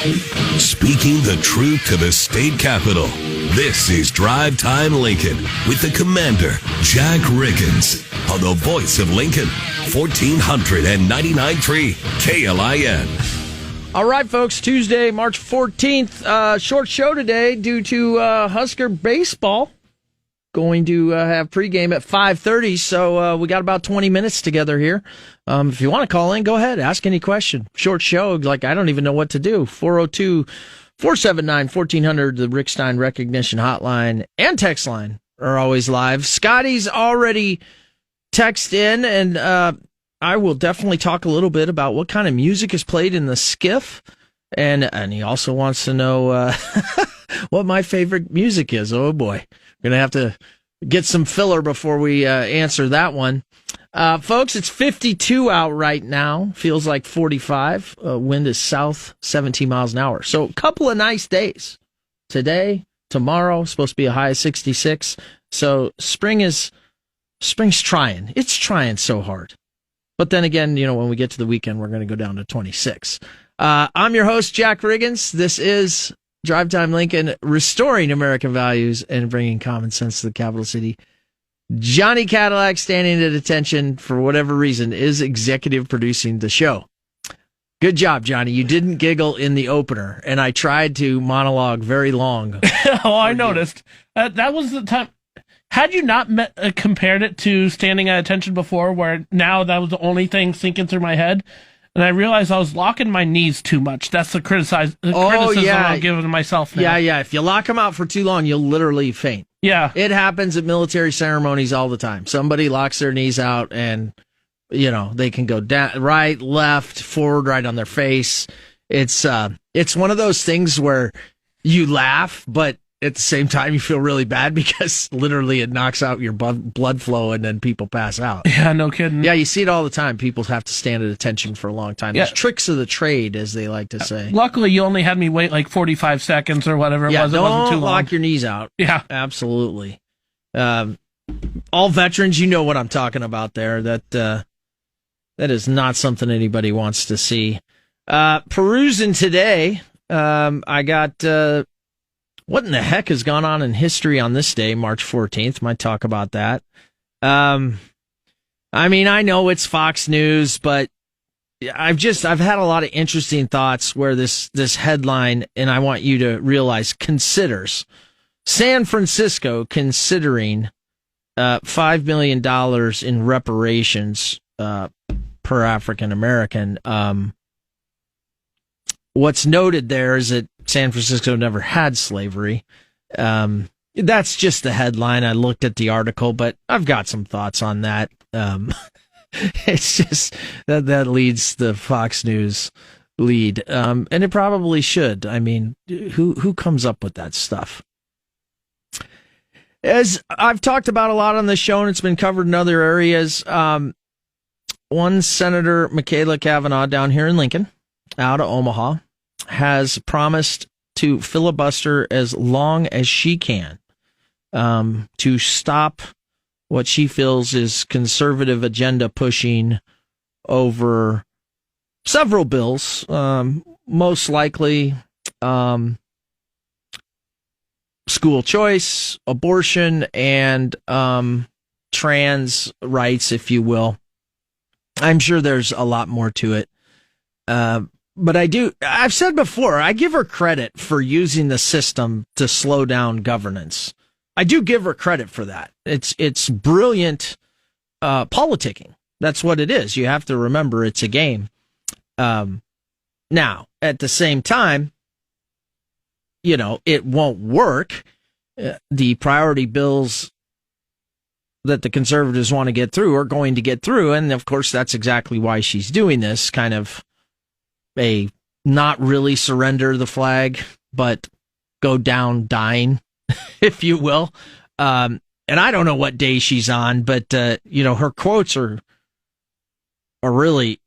Speaking the truth to the state capitol. This is Drive Time Lincoln with the Commander, Jack Riggins, on the voice of Lincoln, 1499.3 KLIN. All right, folks, Tuesday, March 14th. Short show today due to Husker baseball. Going to have pregame at 5:30, so we got about 20 minutes together here. If you want to call in, go ahead. Ask any question. Short show, like I don't even know what to do. 402-479-1400, the Rick Stein Recognition Hotline and text line are always live. Scotty's already texted in, and I will definitely talk a little bit about what kind of music is played in the skiff. And he also wants to know what my favorite music is. Oh, boy. Going to have to get some filler before we answer that one. Folks, it's 52 out right now. Feels like 45. Wind is south, 17 miles an hour. So a couple of nice days. Today, tomorrow, supposed to be a high of 66. So spring's trying. It's trying so hard. But then again, when we get to the weekend, we're going to go down to 26. I'm your host, Jack Riggins. This is Drive Time Lincoln, restoring American values and bringing common sense to the capital city. Johnny Cadillac, standing at attention for whatever reason, is executive producing the show. Good job, Johnny. You didn't giggle in the opener, and I tried to monologue very long. I noticed. That was the time. Had you not compared it to standing at attention before, where now that was the only thing sinking through my head? And I realized I was locking my knees too much. That's the criticism I'm giving myself now. Yeah. If you lock them out for too long, you'll literally faint. Yeah. It happens at military ceremonies all the time. Somebody locks their knees out and, they can go down, right, left, forward, right on their face. It's one of those things where you laugh, but at the same time you feel really bad because literally it knocks out your blood flow and then people pass out. Yeah, no kidding. Yeah, you see it all the time. People have to stand at attention for a long time. There's tricks of the trade, as they like to say. Luckily, you only had me wait like 45 seconds or whatever it was. It wasn't too long. Don't lock your knees out. Yeah. Absolutely. All veterans, you know what I'm talking about there. That is not something anybody wants to see. Perusing today, I got... what in the heck has gone on in history on this day, March 14th? Might talk about that. I know it's Fox News, but I've had a lot of interesting thoughts where this headline, and I want you to realize, considers San Francisco considering $5 million in reparations per African American. What's noted there is that San Francisco never had slavery. That's just the headline. I looked at the article, but I've got some thoughts on that. It's just that leads the Fox News lead, and it probably should. I mean, who comes up with that stuff? As I've talked about a lot on this show, and it's been covered in other areas, one Senator Michaela Cavanaugh down here in Lincoln, out of Omaha, has promised to filibuster as long as she can to stop what she feels is conservative agenda pushing over several bills, most likely school choice, abortion, and trans rights, if you will. I'm sure there's a lot more to it. But I've said before, I give her credit for using the system to slow down governance. I do give her credit for that. It's brilliant politicking. That's what it is. You have to remember it's a game. Now, at the same time, it won't work. The priority bills that the conservatives want to get through are going to get through. And of course, that's exactly why she's doing this, kind of a not really surrender the flag, but go down dying, if you will. And I don't know what day she's on, but, her quotes are really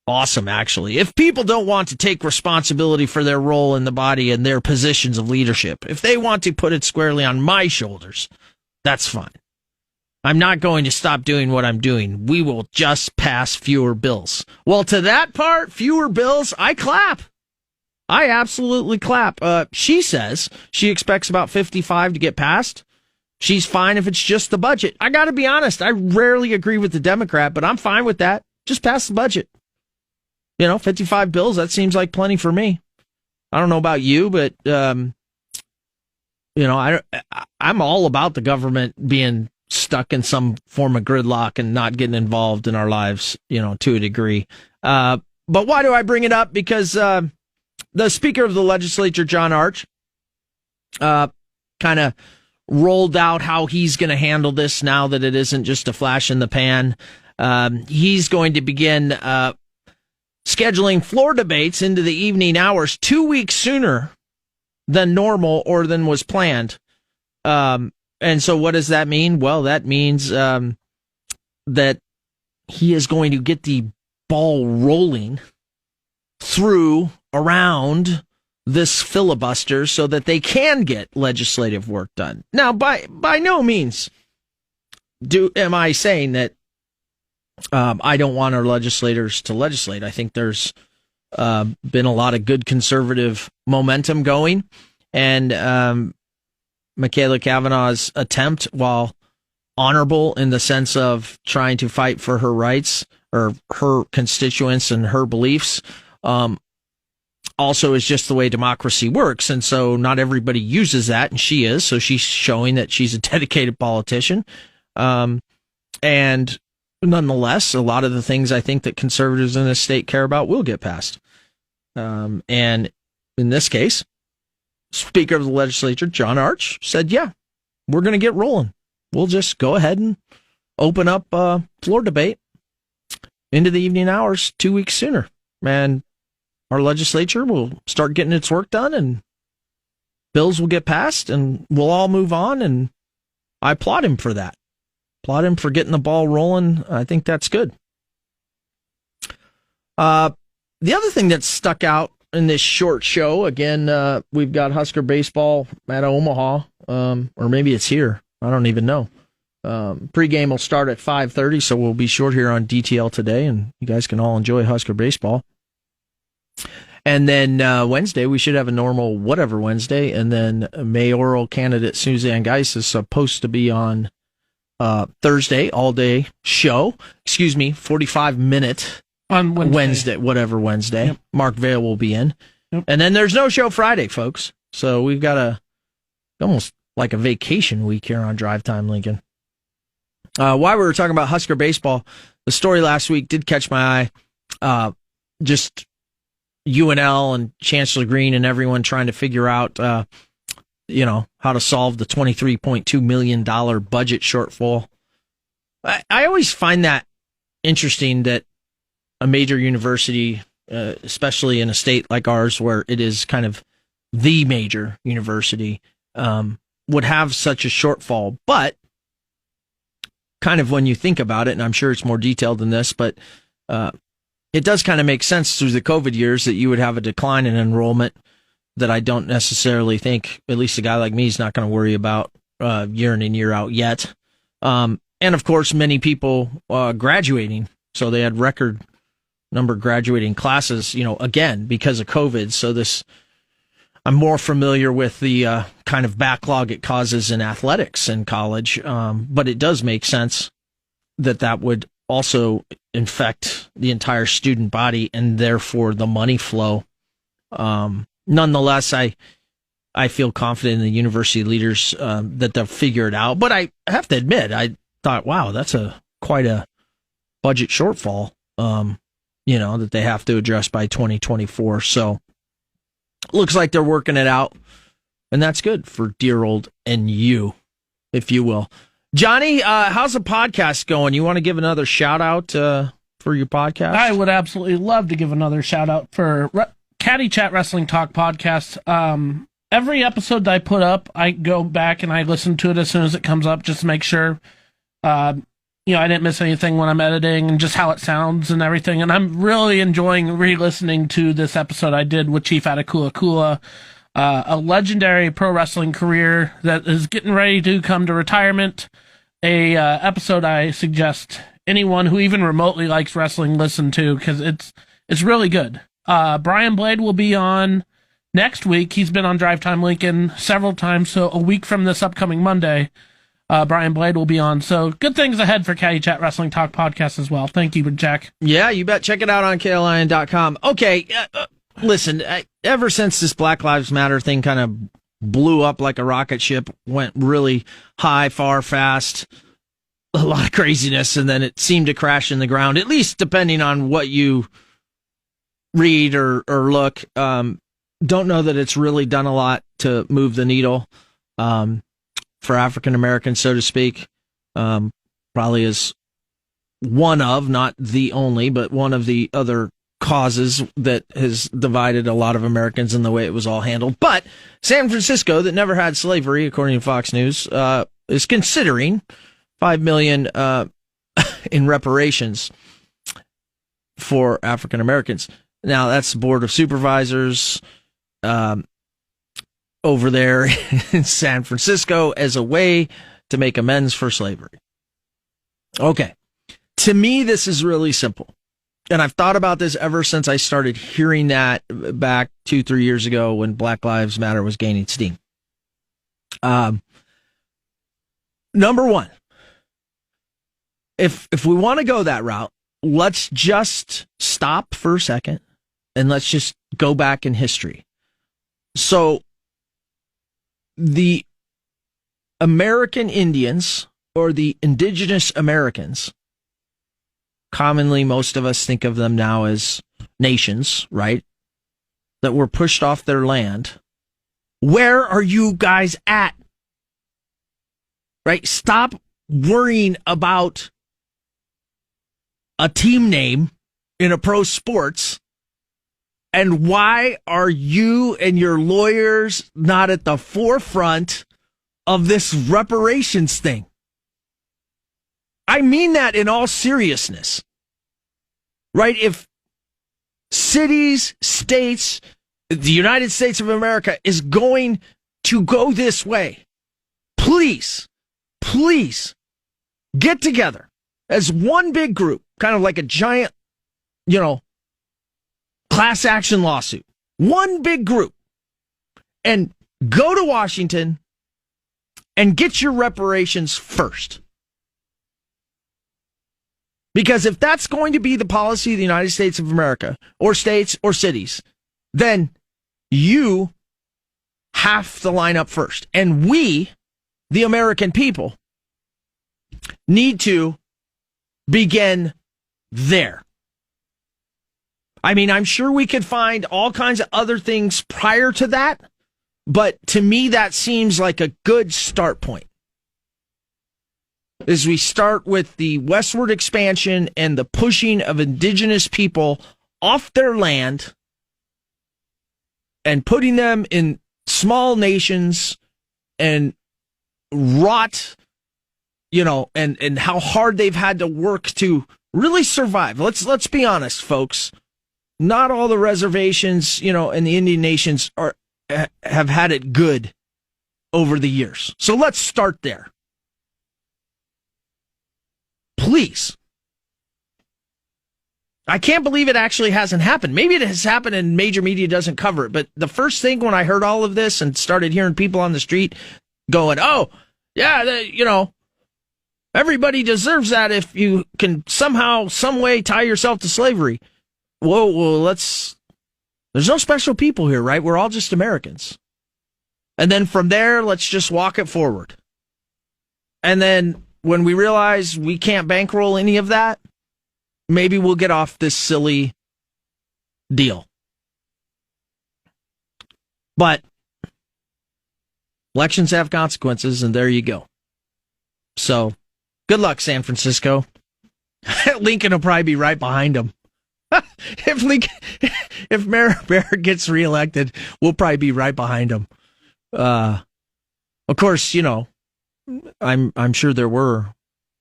awesome, actually. If people don't want to take responsibility for their role in the body and their positions of leadership, if they want to put it squarely on my shoulders, that's fine. I'm not going to stop doing what I'm doing. We will just pass fewer bills. Well, to that part, fewer bills, I clap. I absolutely clap. She says she expects about 55 to get passed. She's fine if it's just the budget. I got to be honest, I rarely agree with the Democrat, but I'm fine with that. Just pass the budget. 55 bills, that seems like plenty for me. I don't know about you, but, I'm all about the government being stuck in some form of gridlock and not getting involved in our lives, to a degree. But why do I bring it up? Because the Speaker of the Legislature, John Arch, kind of rolled out how he's going to handle this now that it isn't just a flash in the pan. He's going to begin scheduling floor debates into the evening hours 2 weeks sooner than normal or than was planned. And so what does that mean? Well, that means that he is going to get the ball rolling around this filibuster so that they can get legislative work done. Now, by no means am I saying that I don't want our legislators to legislate. I think there's been a lot of good conservative momentum going, and Michaela Cavanaugh's attempt, while honorable in the sense of trying to fight for her rights or her constituents and her beliefs, also is just the way democracy works. And so not everybody uses that, and she is. So she's showing that she's a dedicated politician. And nonetheless, a lot of the things I think that conservatives in this state care about will get passed. And in this case, Speaker of the Legislature, John Arch, said, yeah, we're going to get rolling. We'll just go ahead and open up a floor debate into the evening hours 2 weeks sooner. And our legislature will start getting its work done, and bills will get passed, and we'll all move on. And I applaud him for that. Applaud him for getting the ball rolling. I think that's good. The other thing that stuck out in this short show, again, we've got Husker baseball at Omaha, or maybe it's here. I don't even know. Pregame will start at 5:30, so we'll be short here on DTL today, and you guys can all enjoy Husker baseball. And then Wednesday, we should have a normal whatever Wednesday, and then mayoral candidate Suzanne Geis is supposed to be on Thursday, all-day show. 45-minute on Wednesday, whatever Wednesday. Yep. Mark Vail will be in. Yep. And then there's no show Friday, folks. So we've got almost like a vacation week here on Drive Time Lincoln. While we were talking about Husker baseball, the story last week did catch my eye. Just UNL and Chancellor Green and everyone trying to figure out, how to solve the $23.2 million budget shortfall. I always find that interesting that a major university, especially in a state like ours where it is kind of the major university, would have such a shortfall. But kind of when you think about it, and I'm sure it's more detailed than this, but it does kind of make sense through the COVID years that you would have a decline in enrollment that I don't necessarily think, at least a guy like me, is not going to worry about year in and year out yet. And of course, many people graduating. So they had record number of graduating classes, again, because of COVID. So I'm more familiar with the kind of backlog it causes in athletics in college. But it does make sense that would also infect the entire student body and therefore the money flow. Nonetheless, I feel confident in the university leaders that they'll figure it out. But I have to admit, I thought, wow, that's quite a budget shortfall, that they have to address by 2024. So looks like they're working it out, and that's good for dear old NU, if you will. Johnny, how's the podcast going? You want to give another shout out for your podcast? I would absolutely love to give another shout out for Caddy Chat Wrestling Talk podcast. Every episode that I put up, I go back and I listen to it as soon as it comes up just to make sure, I didn't miss anything when I'm editing and just how it sounds and everything. And I'm really enjoying re-listening to this episode I did with Chief Atakula Kula, a legendary pro wrestling career that is getting ready to come to retirement. A episode I suggest anyone who even remotely likes wrestling listen to because it's really good. Brian Blade will be on next week. He's been on Drive Time Lincoln several times, so a week from this upcoming Monday, Brian Blade will be on. So good things ahead for Caddy Chat Wrestling Talk podcast as well. Thank you, Jack. Yeah, you bet. Check it out on KLIN.com. Okay, listen, ever since this Black Lives Matter thing kind of blew up like a rocket ship, went really high, far, fast, a lot of craziness, and then it seemed to crash in the ground, at least depending on what you read or look. Don't know that it's really done a lot to move the needle for African Americans, so to speak. Probably is one of, not the only, but one of the other causes that has divided a lot of Americans in the way it was all handled. But San Francisco, that never had slavery, according to Fox News, is considering $5 million in reparations for African Americans. Now, that's the Board of Supervisors over there in San Francisco as a way to make amends for slavery. Okay. To me, this is really simple. And I've thought about this ever since I started hearing that back 2-3 years ago when Black Lives Matter was gaining steam. Number one, if we want to go that route, let's just stop for a second and let's just go back in history. So the American Indians, or the indigenous Americans, commonly most of us think of them now as nations, right? That were pushed off their land. Where are you guys at? Right? Stop worrying about a team name in a pro sports. And why are you and your lawyers not at the forefront of this reparations thing? I mean that in all seriousness. Right? If cities, states, the United States of America is going to go this way, please get together as one big group, kind of like a giant, class action lawsuit. One big group. And go to Washington and get your reparations first. Because if that's going to be the policy of the United States of America, or states or cities, then you have to line up first. And we, the American people, need to begin there. I mean, I'm sure we could find all kinds of other things prior to that, but to me, that seems like a good start point. As we start with the westward expansion and the pushing of indigenous people off their land and putting them in small nations and rot, and how hard they've had to work to really survive. Let's be honest, folks. Not all the reservations, and the Indian nations have had it good over the years. So let's start there. Please. I can't believe it actually hasn't happened. Maybe it has happened and major media doesn't cover it. But the first thing when I heard all of this and started hearing people on the street going, oh, yeah, everybody deserves that if you can somehow, some way tie yourself to slavery. Whoa, there's no special people here, right? We're all just Americans. And then from there, let's just walk it forward. And then when we realize we can't bankroll any of that, maybe we'll get off this silly deal. But elections have consequences, and there you go. So, good luck, San Francisco. Lincoln will probably be right behind them. If Mayor gets reelected, we'll probably be right behind him. Of course, I'm sure there were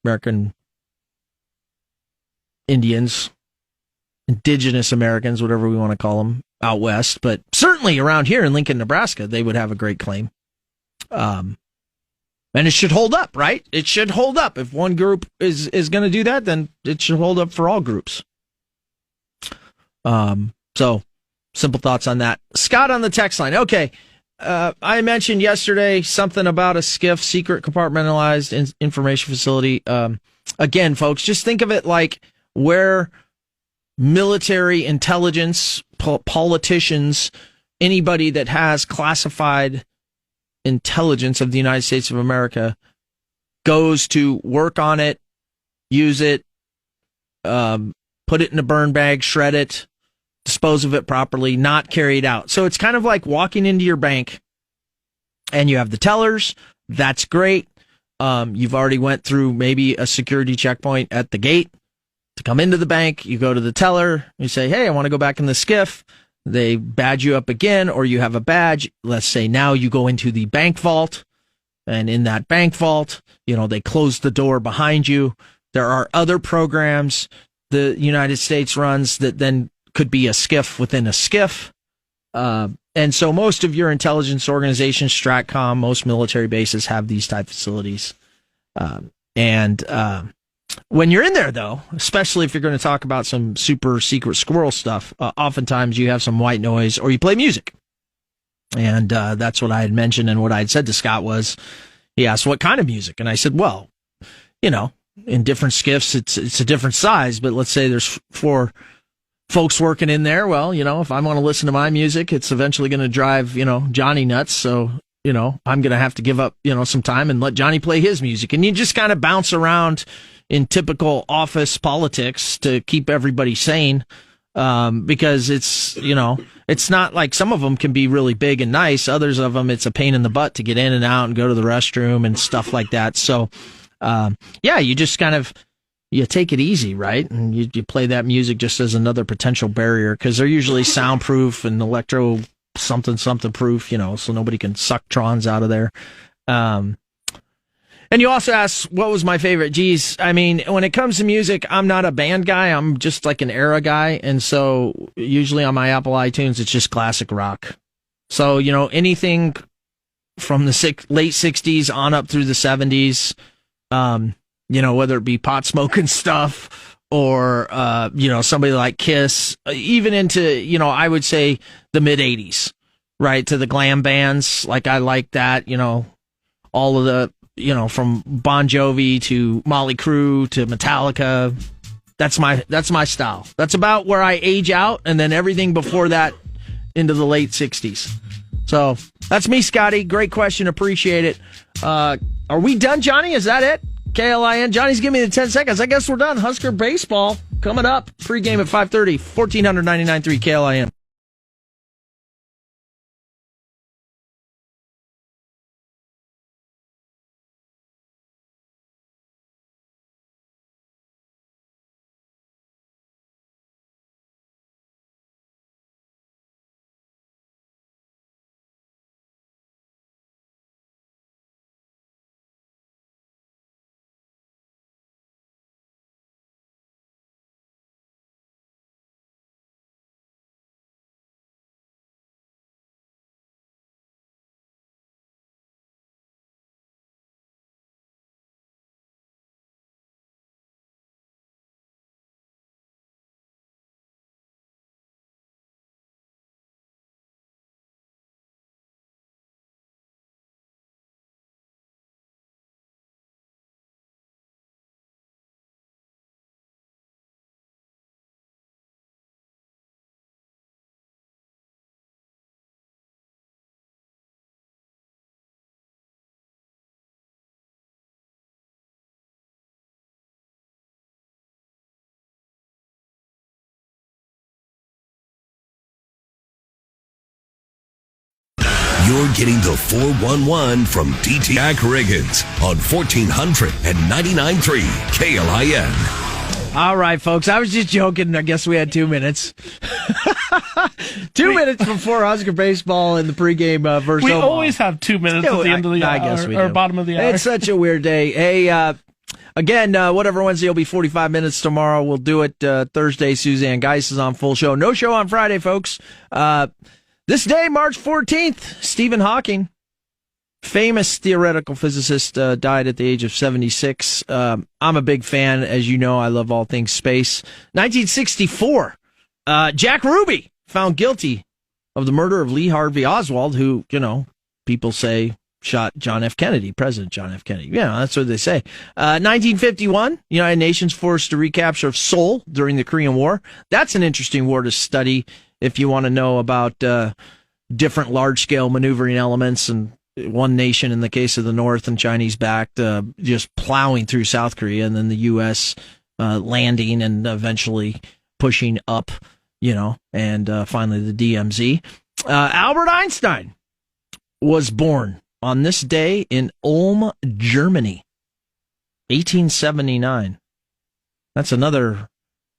American Indians, indigenous Americans, whatever we want to call them, out west, but certainly around here in Lincoln, Nebraska, they would have a great claim. And it should hold up, right? It should hold up. If one group is going to do that, then it should hold up for all groups. So simple thoughts on that. Scott on the text line. Okay. I mentioned yesterday something about a SCIF, secret compartmentalized information facility. Again, folks, just think of it like where military intelligence, politicians, anybody that has classified intelligence of the United States of America goes to work on it, use it, put it in a burn bag, shred it, dispose of it properly, not carry it out. So it's kind of like walking into your bank and you have the tellers. That's great. You've already went through maybe a security checkpoint at the gate to come into the bank. You go to the teller. You say, hey, I want to go back in the SCIF. They badge you up again, or you have a badge. Let's say now you go into the bank vault, and in that bank vault, they close the door behind you. There are other programs the United States runs that then could be a SCIF within a SCIF. And so most of your intelligence organizations, STRATCOM, most military bases have these type facilities. When you're in there, though, especially if you're going to talk about some super secret squirrel stuff, oftentimes you have some white noise or you play music. And that's what I had mentioned. And what I had said to Scott was, he asked, what kind of music? And I said, well, in different SCIFs, it's a different size. But let's say there's 4 folks working in there. Well, if I want to listen to my music, it's eventually going to drive, Johnny nuts. So, I'm going to have to give up, some time and let Johnny play his music. And you just kind of bounce around in typical office politics to keep everybody sane. Because it's not like some of them can be really big and nice. Others of them, it's a pain in the butt to get in and out and go to the restroom and stuff like that. So, you just kind of, you take it easy, right? And you play that music just as another potential barrier because they're usually soundproof and electro something proof, so nobody can suck trons out of there. And you also asked, what was my favorite? Geez, I mean, when it comes to music, I'm not a band guy. I'm just like an era guy. And so usually on my Apple iTunes, it's just classic rock. So, anything from the late 60s on up through the 70s, whether it be pot smoking stuff or, somebody like Kiss, even into, I would say the mid 80s, right? To the glam bands. Like I like that, all of the, from Bon Jovi to Motley Crue to Metallica. That's my style. That's about where I age out. And then everything before that into the late 60s. So that's me, Scotty. Great question. Appreciate it. Are we done, Johnny? Is that it? KLIN. Johnny's giving me the 10 seconds. I guess we're done. Husker baseball coming up. Pregame at 5:30. 1499.3 KLIN. You're getting the 411 from Jack Riggins on 1499.3 KLIN. All right, folks. I was just joking. I guess we had 2 minutes. 2 minutes before Husker baseball in the pregame verse. We always have 2 minutes at the end of the hour. I guess we do. Bottom of the hour. It's such a weird day. Hey, again, whatever Wednesday will be 45 minutes tomorrow. We'll do it Thursday. Suzanne Geis is on full show. No show on Friday, folks. This day, March 14th, Stephen Hawking, famous theoretical physicist, died at the age of 76. I'm a big fan. As you know, I love all things space. 1964, Jack Ruby found guilty of the murder of Lee Harvey Oswald, who, people say shot John F. Kennedy, President John F. Kennedy. Yeah, that's what they say. 1951, United Nations forced the recapture of Seoul during the Korean War. That's an interesting war to study if you want to know about different large-scale maneuvering elements and one nation in the case of the North and Chinese-backed just plowing through South Korea, and then the U.S. Landing and eventually pushing up, and finally the DMZ. Albert Einstein was born on this day in Ulm, Germany, 1879. That's another,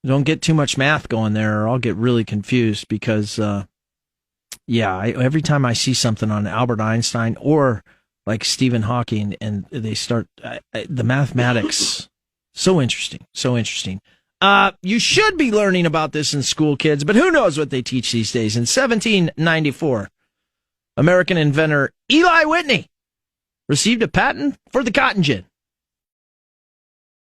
don't get too much math going there or I'll get really confused because, every time I see something on Albert Einstein or like Stephen Hawking and they start, the mathematics, so interesting. You should be learning about this in school, kids, but who knows what they teach these days. In 1794, American inventor Eli Whitney received a patent for the cotton gin.